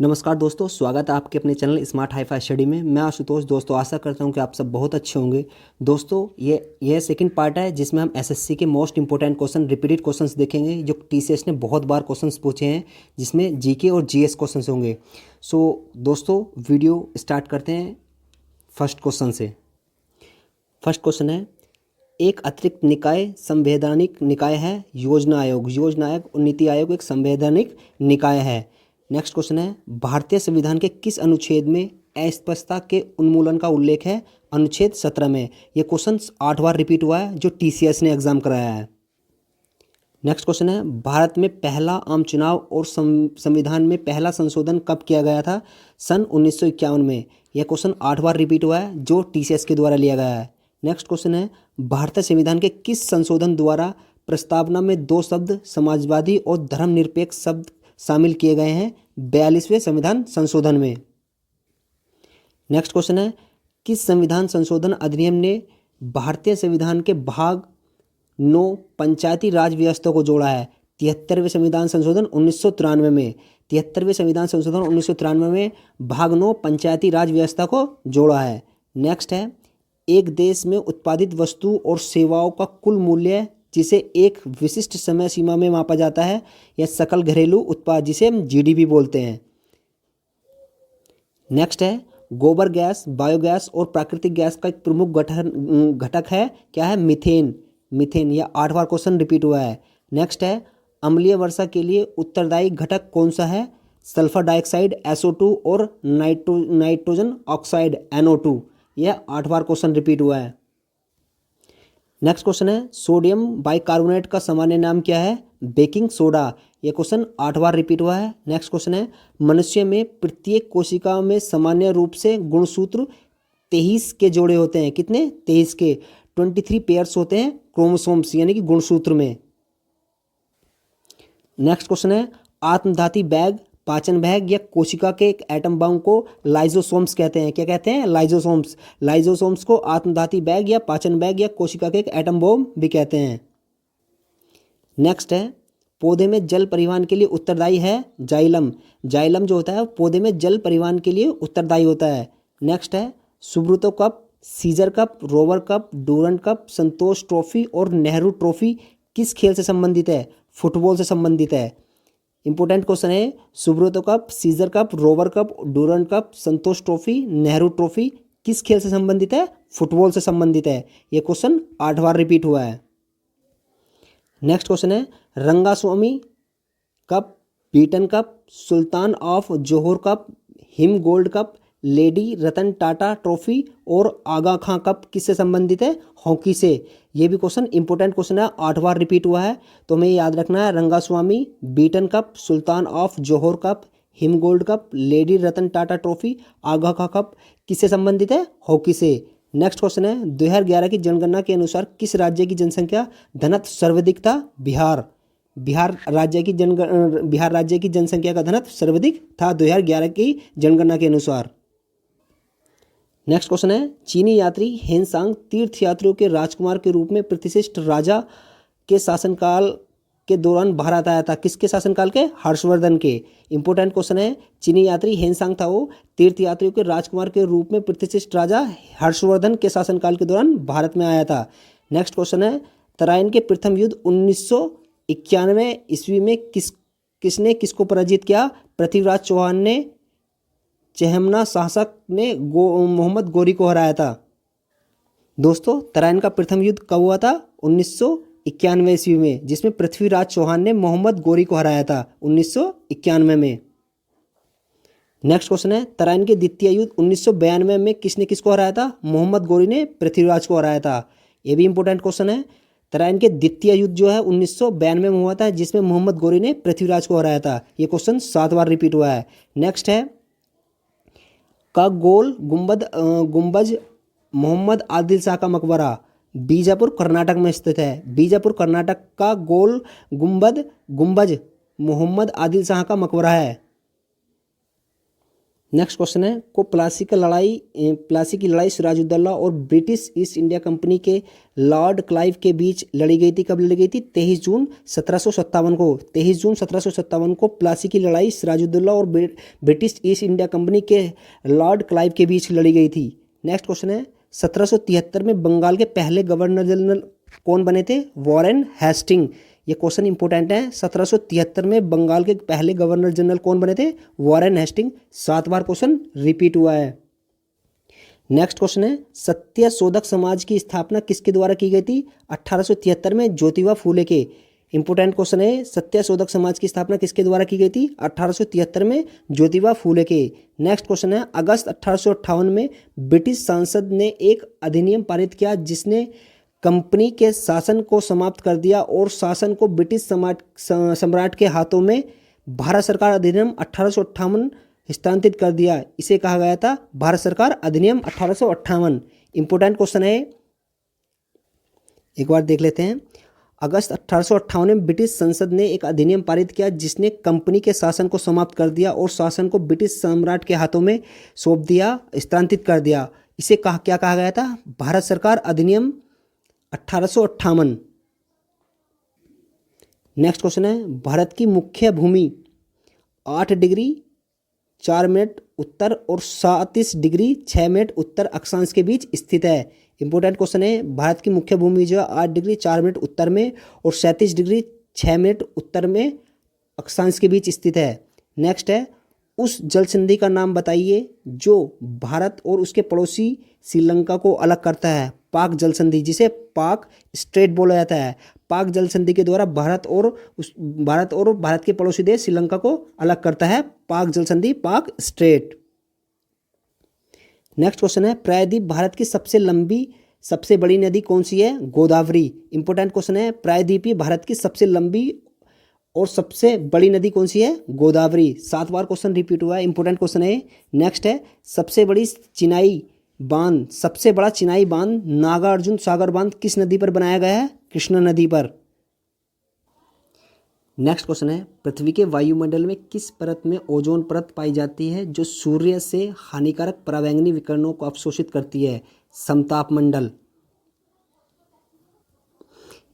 नमस्कार दोस्तों, स्वागत है आपके अपने channel smart hi fi study में। मैं आशुतोष। दोस्तों आशा करता हूं कि आप सब बहुत अच्छे होंगे। दोस्तों यह सेकंड पार्ट है जिसमें हम एसएससी के most important question, repeated questions देखेंगे जो टीसीएस ने बहुत बार क्वेश्चंस पूछे हैं, जिसमें जीके और जीएस क्वेश्चंस होंगे। दोस्तों वीडियो स्टार्ट करते हैं फर्स्ट क्वेश्चन से। फर्स्ट क्वेश्चन है, एक अतिरिक्त निकाय संवैधानिक निकाय है योजना आयोग। योजना आयोग और नीति आयोग एक संवैधानिक निकाय है। नेक्स्ट क्वेश्चन है, भारतीय संविधान के किस अनुच्छेद में अस्पष्टता के उन्मूलन का उल्लेख है? अनुच्छेद 17 में। यह क्वेश्चन 8 बार रिपीट हुआ है जो टीसीएस ने एग्जाम कराया है। नेक्स्ट क्वेश्चन है, भारत में पहला आम चुनाव और संविधान में पहला संशोधन कब किया गया था? सन 1951 में। यह क्वेश्चन 8 बार रिपीट हुआ है जो टीसीएस के द्वारा लिया गया है। नेक्स्ट क्वेश्चन है, भारतीय संविधान के किस संशोधन द्वारा प्रस्तावना में 2 शब्द समाजवादी और धर्मनिरपेक्ष शब्द शामिल किए गए हैं? 42वें संविधान संशोधन में। नेक्स्ट क्वेश्चन है, किस संविधान संशोधन अधिनियम ने भारतीय संविधान के भाग 9 पंचायती राज व्यवस्था को जोड़ा है? 73वें संविधान संशोधन 1993 में। 73वें संविधान संशोधन 1993 में भाग 9 पंचायती राज व्यवस्था को जोड़ा है। नेक्स्ट है, एक देश में उत्पादित वस्तु और सेवाओं का कुल मूल्य जिसे एक विशिष्ट समय सीमा में मापा जाता है या सकल घरेलू उत्पाद जिसे हम जीडीपी बोलते हैं। नेक्स्ट है, गोबर गैस, बायोगैस और प्राकृतिक गैस का एक प्रमुख घटक है, क्या है? मीथेन। मीथेन। यह 8 बार क्वेश्चन रिपीट हुआ है। नेक्स्ट है, अम्लीय वर्षा के लिए उत्तरदायी घटक कौन सा है? सल्फर डाइऑक्साइड SO2 और नाइट्रोजन ऑक्साइड NO2। यह 8 बार क्वेश्चन रिपीट हुआ है। नेक्स्ट क्वेश्चन है, सोडियम बाइकार्बोनेट का सामान्य नाम क्या है? Baking soda. यह क्वेश्चन 8 बार रिपीट हुआ है। नेक्स्ट क्वेश्चन है, मनुष्य में प्रत्येक कोशिका में सामान्य रूप से गुणसूत्र 23 के जोड़े होते हैं। कितने? 23 के। 23 पेयर्स होते हैं क्रोमोसोम्स यानी कि गुणसूत्र में। नेक्स्ट क्वेश्चन है, आत्मघाती बैग, पाचन बैग या कोशिका के एक एटम बम को लाइजोसोम्स कहते हैं। क्या कहते हैं? लाइजोसोम्स। लाइजोसोम्स को आत्मघाती बैग या पाचन बैग या कोशिका के एक एटम बम भी कहते हैं। नेक्स्ट है, पौधे में जल परिवहन के लिए उत्तरदायी है जाइलम। जाइलम जो होता है पौधे में जल परिवहन के लिए उत्तरदायी होता है। नेक्स्ट है, Subroto Cup, Caesar Cup, Rover Cup, Durand Cup, Santosh Trophy और नेहरू ट्रॉफी किस खेल से संबंधित है? फुटबॉल से संबंधित है। इंपॉर्टेंट क्वेश्चन है, Subroto Cup, Caesar Cup, Rover Cup, Durand Cup, Santosh Trophy, Nehru Trophy किस खेल से संबंधित है? फुटबॉल से संबंधित है। यह क्वेश्चन 8 बार रिपीट हुआ है। नेक्स्ट क्वेश्चन है, Rangaswamy cup, beaten cup, Sultan of Johor cup, him gold cup, lady Ratan Tata trophy और आगा खां कप किससे संबंधित है? हॉकी से। ये भी क्वेश्चन इंपॉर्टेंट क्वेश्चन है, 8 बार रिपीट हुआ है, तो हमें याद रखना है। Rangaswamy, Beaton cup, Sultan of Johor cup, him gold cup, lady Ratan Tata trophy, Aga Khan cup किससे संबंधित है? हॉकी से। नेक्स्ट क्वेश्चन है, 2011 की जनगणना के अनुसार किस राज्य की जनसंख्या घनत्व सर्वाधिक था? बिहार। बिहार राज्य की जनसंख्या का घनत्व सर्वाधिक था 2011 की जनगणना के अनुसार। नेक्स्ट क्वेश्चन है, चीनी यात्री हेनसांग तीर्थयात्रियों के राजकुमार के रूप में प्रतिष्ठित राजा के शासनकाल के दौरान भारत आया था। किसके शासनकाल के? हर्षवर्धन के। इंपॉर्टेंट क्वेश्चन है, चीनी यात्री हेनसांग था वो तीर्थयात्रियों के राजकुमार के रूप में प्रतिष्ठित राजा हर्षवर्धन के शासनकाल के दौरान भारत में आया था। नेक्स्ट क्वेश्चन है, तराइन के प्रथम युद्ध 1991 ईस्वी में किसने किसको पराजित किया? पृथ्वीराज चौहान ने चेहमना शासक ने मोहम्मद गोरी को हराया था। दोस्तों तराइन का प्रथम युद्ध कब हुआ था? 1991 ईस्वी में, जिसमें पृथ्वीराज चौहान ने मोहम्मद गोरी को हराया था 1991 में। नेक्स्ट क्वेश्चन है, तराइन के द्वितीय युद्ध 1992 में किसने किसको हराया था? मोहम्मद गोरी ने पृथ्वीराज को हराया था। यह भी इंपॉर्टेंट क्वेश्चन है। तराइन के द्वितीय युद्ध जो है 1992 में हुआ था, जिसमें मोहम्मद गोरी ने पृथ्वीराज को हराया था। यह क्वेश्चन 7 बार रिपीट हुआ है। नेक्स्ट है, का गोल गुंबज मोहम्मद आदिल शाह का मकबरा बीजापुर कर्नाटक में स्थित है। बीजापुर कर्नाटक का गोल गुंबज मोहम्मद आदिल शाह का मकबरा है। नेक्स्ट क्वेश्चन है को प्लासी की लड़ाई सिराजुद्दौला और ब्रिटिश ईस्ट इंडिया कंपनी के लॉर्ड क्लाइव के बीच लड़ी गई थी। कब लड़ी गई थी? 23 जून 1757 को। 23 जून 1757 को प्लासी की लड़ाई सिराजुद्दौला और ब्रिटिश ईस्ट इंडिया कंपनी के लॉर्ड क्लाइव के बीच लड़ी गई थी। नेक्स्ट क्वेश्चन है 1773 में बंगाल के पहले गवर्नर जनरल कौन बने थे? Warren Hasting. ये क्वेश्चन इंपॉर्टेंट है। 1773 में बंगाल के पहले गवर्नर जनरल कौन बने थे? Warren Hasting. 7 बार क्वेश्चन रिपीट हुआ है। नेक्स्ट क्वेश्चन है सत्यशोधक समाज की स्थापना किसके द्वारा की गई थी? 1873 में ज्योतिबा फूले के। इंपॉर्टेंट क्वेश्चन है सत्यशोधक समाज की स्थापना किसके द्वारा की गई थी? 1873 में ज्योतिबा फूले के। नेक्स्ट क्वेश्चन है अगस्त 1858 में ब्रिटिश संसद ने एक अधिनियम पारित किया जिसने कंपनी के शासन को समाप्त कर दिया और शासन को ब्रिटिश सम्राट के हाथों में भारत सरकार अधिनियम 1858 हस्तांतरित कर दिया। इसे कहा गया था भारत सरकार अधिनियम 1858। इंपॉर्टेंट क्वेश्चन है, एक बार देख लेते हैं। अगस्त 1858 में ब्रिटिश संसद ने एक अधिनियम पारित किया जिसने कंपनी के शासन को समाप्त कर दिया और शासन को ब्रिटिश सम्राट के हाथों में सौंप दिया, हस्तांतरित कर दिया। इसे क्या कहा गया था? भारत सरकार अधिनियम 1858। नेक्स्ट क्वेश्चन है भारत की मुख्य भूमि 8 डिग्री 4 मिनट उत्तर और 37 डिग्री 6 मिनट उत्तर अक्षांश के बीच स्थित है। इंपॉर्टेंट क्वेश्चन है भारत की मुख्य भूमि जो है 8 डिग्री 4 मिनट उत्तर में और 37 डिग्री 6 मिनट उत्तर में अक्षांश के बीच स्थित है। नेक्स्ट है उस जल संधि का नाम बताइए जो भारत और उसके पड़ोसी श्रीलंका को अलग करता है। पाक जल संधि, जिसे पाक स्ट्रेट बोला जाता है। पाक जल संधि के द्वारा भारत और भारत के पड़ोसी देश श्रीलंका को अलग करता है पाक जल संधि, पाक स्ट्रेट। नेक्स्ट क्वेश्चन है प्रायद्वीप भारत की सबसे बड़ी नदी कौन सी है? गोदावरी। इंपॉर्टेंट क्वेश्चन है प्रायद्वीपीय भारत की सबसे लंबी और सबसे बड़ी नदी कौन सी है? गोदावरी। 7 बार क्वेश्चन रिपीट हुआ है। इंपॉर्टेंट क्वेश्चन है। नेक्स्ट है सबसे बड़ा चिनाई बांध नागार्जुन सागर बांध किस नदी पर बनाया गया है? कृष्णा नदी पर। नेक्स्ट क्वेश्चन है पृथ्वी के वायुमंडल में किस परत में ओजोन परत पाई जाती है जो सूर्य से हानिकारक पराबैंगनी विकिरणों को अवशोषित करती है? समताप मंडल।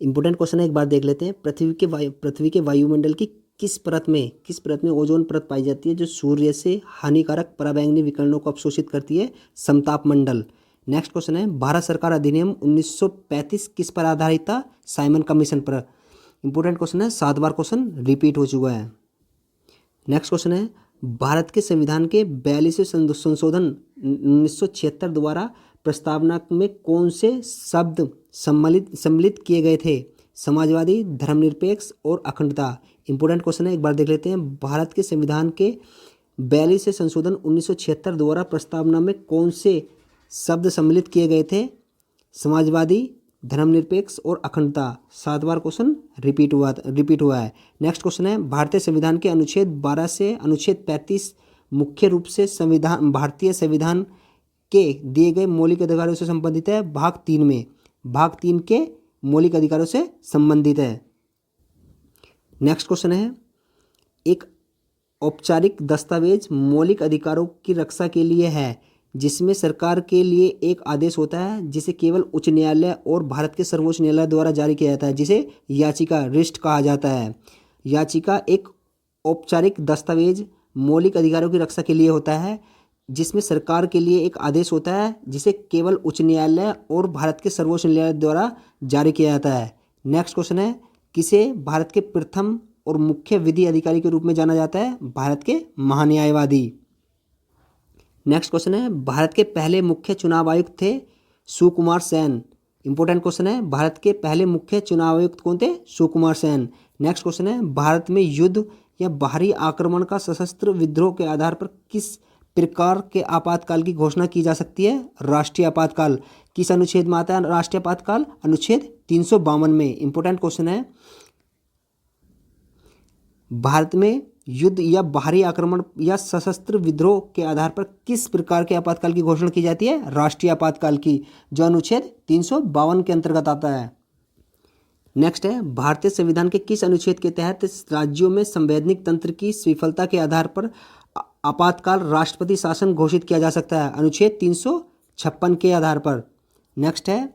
इंपॉर्टेंट क्वेश्चन है, एक बार देख लेते हैं। पृथ्वी के वायुमंडल की किस परत में ओजोन परत पाई जाती है जो सूर्य से हानिकारक पराबैंगनी विकिरणों को अवशोषित करती है? समताप मंडल। नेक्स्ट क्वेश्चन है भारत सरकार अधिनियम 1935 किस पर आधारित था? साइमन कमीशन पर। इंपॉर्टेंट क्वेश्चन है। 7 बार क्वेश्चन रिपीट हो चुका है। नेक्स्ट क्वेश्चन है भारत के संविधान के 42वें संशोधन 1976 द्वारा प्रस्तावना में कौन से शब्द सम्मिलित किए गए थे? समाजवादी, धर्मनिरपेक्ष और अखंडता। इंपॉर्टेंट क्वेश्चन है, एक बार देख लेते हैं। भारत के संविधान के 42वें संशोधन 1976 द्वारा प्रस्तावना में कौन से शब्द सम्मिलित किए गए थे? समाजवादी, धर्मनिरपेक्ष और अखंडता। 7 बार क्वेश्चन रिपीट हुआ है। नेक्स्ट क्वेश्चन है भारतीय संविधान के अनुच्छेद 12 से अनुच्छेद 35 मुख्य रूप से भारतीय संविधान के दिए गए मौलिक अधिकारों से संबंधित है। भाग 3 के मौलिक अधिकारों से संबंधित है। नेक्स्ट क्वेश्चन है एक औपचारिक दस्तावेज मौलिक अधिकारों की रक्षा के लिए है जिसमें सरकार के लिए एक आदेश होता है जिसे केवल उच्च न्यायालय और भारत के सर्वोच्च न्यायालय द्वारा जारी किया जाता है, जिसे याचिका रिट कहा जाता है। याचिका एक औपचारिक दस्तावेज मौलिक अधिकारों की रक्षा के लिए होता है जिसमें सरकार के लिए एक आदेश होता है जिसे केवल उच्च न्यायालय और भारत के सर्वोच्च न्यायालय द्वारा जारी किया जाता है। नेक्स्ट क्वेश्चन है किसे भारत के प्रथम और मुख्य विधि अधिकारी के रूप में जाना जाता है? भारत के महान्यायवादी। नेक्स्ट क्वेश्चन है भारत के पहले मुख्य चुनाव आयुक्त थे सुकुमार सेन। इंपॉर्टेंट क्वेश्चन है भारत के पहले मुख्य चुनाव आयुक्त कौन थे? सुकुमार सेन। नेक्स्ट क्वेश्चन है भारत में युद्ध या बाहरी आक्रमण का सशस्त्र विद्रोह के आधार पर किस प्रकार के आपातकाल की घोषणा की जा सकती है? राष्ट्रीय आपातकाल। किस अनुच्छेद में आता है राष्ट्रीय आपातकाल? अनुच्छेद 352 में। इंपॉर्टेंट क्वेश्चन है भारत में युद्ध या बाहरी आक्रमण या सशस्त्र विद्रोह के आधार पर किस प्रकार के आपातकाल की घोषणा की जाती है? राष्ट्रीय आपातकाल की, जो अनुच्छेद 352 के अंतर्गत आता है। नेक्स्ट है भारतीय संविधान के किस अनुच्छेद के तहत राज्यों में संवैधानिक तंत्र की विफलता के आधार पर आपातकाल राष्ट्रपति शासन घोषित किया जा सकता है? अनुच्छेद 356 के आधार पर। नेक्स्ट है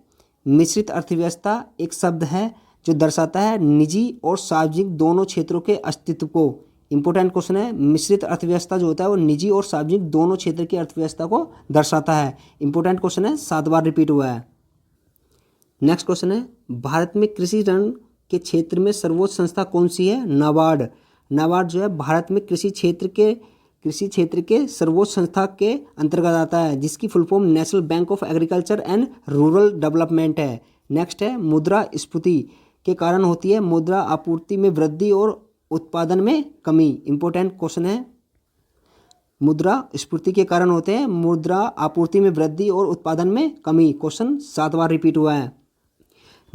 मिश्रित अर्थव्यवस्था एक शब्द है जो दर्शाता है निजी और सार्वजनिक दोनों क्षेत्रों के अस्तित्व को। इंपॉर्टेंट क्वेश्चन है। मिश्रित अर्थव्यवस्था जो होता है वो निजी और सार्वजनिक दोनों क्षेत्र की अर्थव्यवस्था को दर्शाता है। इंपॉर्टेंट क्वेश्चन है, 7 बार रिपीट हुआ है। नेक्स्ट क्वेश्चन है भारत में कृषि ऋण के क्षेत्र में सर्वोच्च संस्था कौन सी है? नाबार्ड। नाबार्ड जो है भारत में कृषि क्षेत्र के सर्वोच्च संस्था के अंतर्गत आता है, जिसकी full form national bank of agriculture and rural development है। नेक्स्ट है मुद्रास्फीति के कारण होती है मुद्रा आपूर्ति में वृद्धि और उत्पादन में कमी। इंपॉर्टेंट क्वेश्चन है। मुद्रास्फीति के कारण होते हैं मुद्रा आपूर्ति में वृद्धि और उत्पादन में कमी। क्वेश्चन 7 बार रिपीट हुआ है।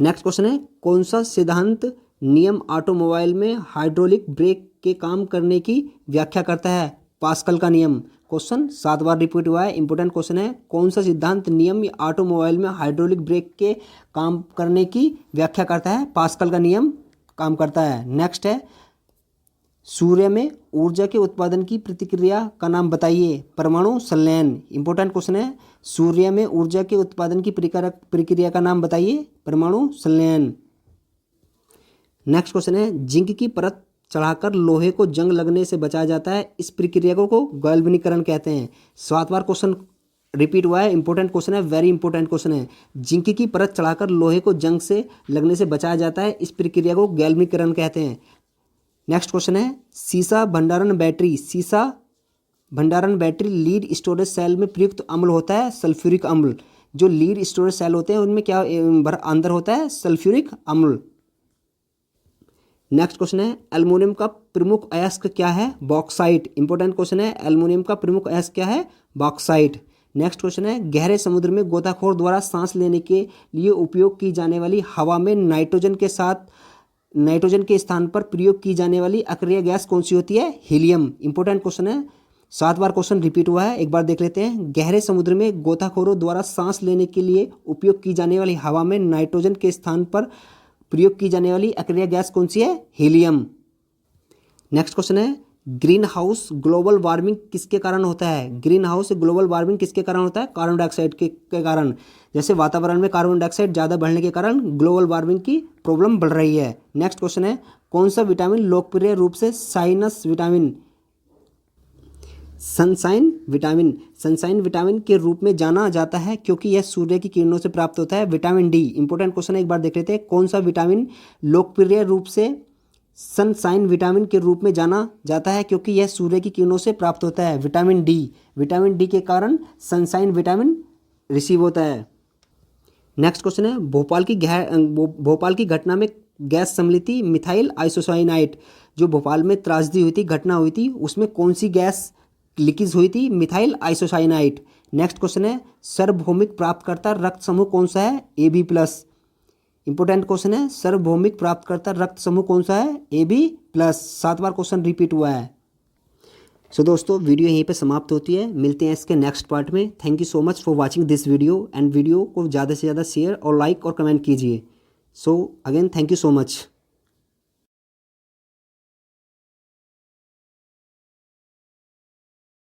नेक्स्ट क्वेश्चन है कौन सा सिद्धांत नियम ऑटोमोबाइल में हाइड्रोलिक ब्रेक के काम करने की व्याख्या करता है? पास्कल का नियम। क्वेश्चन 7 बार रिपीट हुआ है। इंपॉर्टेंट क्वेश्चन है कौन सा सिद्धांत नियम ऑटोमोबाइल में हाइड्रोलिक ब्रेक के काम करने की व्याख्या करता है? पास्कल का नियम काम करता है। नेक्स्ट है सूर्य में ऊर्जा के उत्पादन की प्रतिक्रिया का नाम बताइए? परमाणु संलयन। इंपॉर्टेंट क्वेश्चन है सूर्य में ऊर्जा के उत्पादन की प्रक्रिया का नाम बताइए? परमाणु संलयन। नेक्स्ट क्वेश्चन है जिंक की परत चढ़ाकर लोहे को जंग लगने से बचाया जाता है, इस प्रक्रिया को गैल्वेनीकरण कहते हैं। 7 बार क्वेश्चन रिपीट हुआ है। इंपॉर्टेंट क्वेश्चन है, वेरी इंपॉर्टेंट क्वेश्चन है। जिंक की परत चढ़ाकर लोहे को जंग से लगने से बचाया जाता है, इस प्रक्रिया को गैल्वेनीकरण कहते हैं। नेक्स्ट क्वेश्चन है सीसा भंडारण बैटरी लीड स्टोरेज सेल में प्रयुक्त अम्ल होता है सल्फ्यूरिक अम्ल। जो लीड स्टोरेज सेल होते हैं उनमें क्या अंदर होता है? सल्फ्यूरिक अम्ल। नेक्स्ट क्वेश्चन है एल्युमिनियम का प्रमुख अयस्क क्या है? बॉक्साइट। इंपॉर्टेंट क्वेश्चन है एल्युमिनियम का प्रमुख अयस्क क्या है? बॉक्साइट। नेक्स्ट क्वेश्चन है गहरे समुद्र में गोताखोर द्वारा सांस लेने के लिए उपयोग की जाने वाली हवा में नाइट्रोजन के स्थान पर प्रयोग की जाने वाली अक्रिय गैस कौन सी होती है? हीलियम। इंपॉर्टेंट क्वेश्चन है। 7 बार क्वेश्चन रिपीट हुआ है, एक बार देख लेते हैं। गहरे समुद्र में गोताखोरों द्वारा सांस लेने के लिए उपयोग की जाने वाली हवा में नाइट्रोजन के स्थान पर प्रयोग की जाने वाली अक्रिय गैस कौन सी है? हीलियम। नेक्स्ट क्वेश्चन है ग्रीन हाउस ग्लोबल वार्मिंग किसके कारण होता है? ग्रीन हाउस ग्लोबल वार्मिंग किसके कारण होता है? कार्बन डाइऑक्साइड के कारण। जैसे वातावरण में कार्बन डाइऑक्साइड ज़्यादा बढ़ने के कारण ग्लोबल वार्मिंग की प्रॉब्लम बढ़ रही है। नेक्स्ट क्वेश्चन है कौन सा विटामिन लोकप्रिय रूप से सनशाइन विटामिन के रूप में जाना जाता है क्योंकि यह सूर्य की किरणों से प्राप्त होता है? Vitamin D. इंपॉर्टेंट क्वेश्चन है, एक बार देख लेते हैं। कौन सा विटामिन लोकप्रिय रूप से सनशाइन विटामिन के रूप में जाना जाता है क्योंकि यह सूर्य की किरणों से प्राप्त होता है? Vitamin D. विटामिन डी के कारण सनशाइन विटामिन रिसीव होता है। नेक्स्ट क्वेश्चन है भोपाल की घटना में गैस सम्मिलित थी मिथाइल आइसोसाइनाइट। जो भोपाल में त्रासदी हुई थी, घटना हुई थी, उसमें कौन सी गैस लीकेज हुई थी? Methyl isocyanate. नेक्स्ट क्वेश्चन है सार्वभौमिक प्राप्तकर्ता रक्त समूह कौन सा है? AB+। इंपॉर्टेंट क्वेश्चन है सार्वभौमिक प्राप्तकर्ता रक्त समूह कौन सा है? AB+। 7 बार क्वेश्चन रिपीट हुआ है। सो दोस्तों वीडियो यहीं पे समाप्त होती है, मिलते हैं इसके नेक्स्ट पार्ट में। Thank you so much for watching this video and video को ज़्यादा से ज़्यादा शेयर और लाइक और कमेंट कीजिए। So again thank you so much.